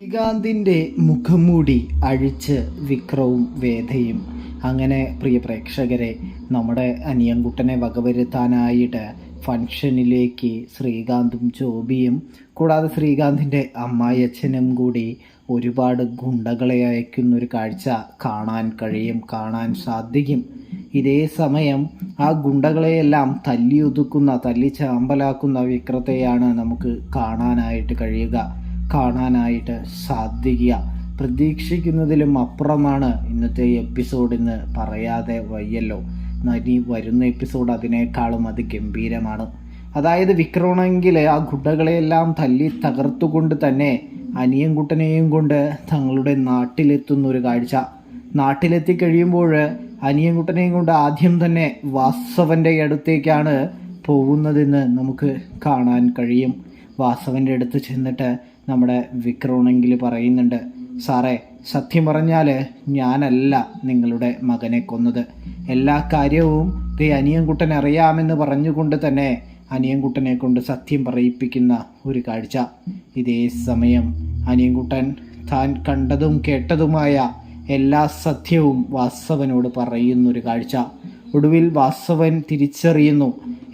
ശ്രീകാന്തിൻ്റെ മുഖംമൂടി അഴിച്ച് വിക്രവും വേദയും അങ്ങനെ പ്രിയ പ്രേക്ഷകരെ നമ്മുടെ അനിയൻകുട്ടനെ വകവരുത്താനായിട്ട് ഫംഗ്ഷനിലേക്ക് ശ്രീകാന്തും ജോബിയും കൂടാതെ ശ്രീകാന്തിൻ്റെ അമ്മായിയച്ഛനും കൂടി ഒരുപാട് ഗുണ്ടകളെ അയക്കുന്നൊരു കാഴ്ച കാണാൻ സാധിക്കും. ഇതേ സമയം ആ ഗുണ്ടകളെയെല്ലാം തല്ലിയൊതുക്കുന്ന തല്ലി ചാമ്പലാക്കുന്ന വിക്രത്തെയാണ് നമുക്ക് കാണാനായിട്ട് സാധിക്കുക. പ്രതീക്ഷിക്കുന്നതിലും അപ്പുറമാണ് ഇന്നത്തെ എപ്പിസോഡെന്ന് പറയാതെ വയ്യല്ലോ. ഇനി വരുന്ന എപ്പിസോഡ് അതിനേക്കാളും അതിഗംഭീരമാണ്. അതായത് വിക്രമാണെങ്കിൽ ആ ഗുണ്ടകളെയെല്ലാം തല്ലി തകർത്തുകൊണ്ട് തന്നെ അനിയൻകുട്ടനെയും കൊണ്ട് തങ്ങളുടെ നാട്ടിലെത്തുന്നൊരു കാഴ്ച. നാട്ടിലെത്തി കഴിയുമ്പോൾ അനിയൻകുട്ടനെയും കൊണ്ട് ആദ്യം തന്നെ വാസവൻ്റെ അടുത്തേക്കാണ് പോകുന്നതെന്ന് നമുക്ക് കാണാൻ കഴിയും. വാസവൻ്റെ അടുത്ത് ചെന്നിട്ട് നമ്മുടെ വിക്രമാണെങ്കിൽ പറയുന്നുണ്ട്, സാറേ സത്യം പറഞ്ഞാൽ ഞാനല്ല നിങ്ങളുടെ മകനെ കൊന്നത്, എല്ലാ കാര്യവും അനിയൻകുട്ടൻ അറിയാമെന്ന് പറഞ്ഞുകൊണ്ട് തന്നെ അനിയൻകുട്ടനെ കൊണ്ട് സത്യം പറയിപ്പിക്കുന്ന ഒരു കാഴ്ച. ഇതേ സമയം അനിയൻകുട്ടൻ താൻ കണ്ടതും കേട്ടതുമായ എല്ലാ സത്യവും വാസവനോട് പറയുന്നൊരു കാഴ്ച. ഒടുവിൽ വാസവൻ തിരിച്ചറിയുന്നു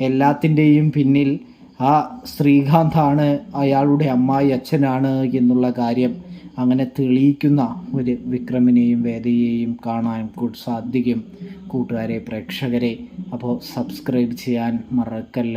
എല്ലാത്തിൻ്റെയും പിന്നിൽ ആ ശ്രീകാന്താണ് അയാളുടെ അമ്മായി അച്ഛനാണ് എന്നുള്ള കാര്യം. അങ്ങനെ തെളിയിക്കുന്ന ഒരു വിക്രമിനെയും വേദയെയും കാണാൻ സാധിക്കും. കൂട്ടുകാരെ, പ്രേക്ഷകരെ, അപ്പോൾ സബ്സ്ക്രൈബ് ചെയ്യാൻ മറക്കല്ല.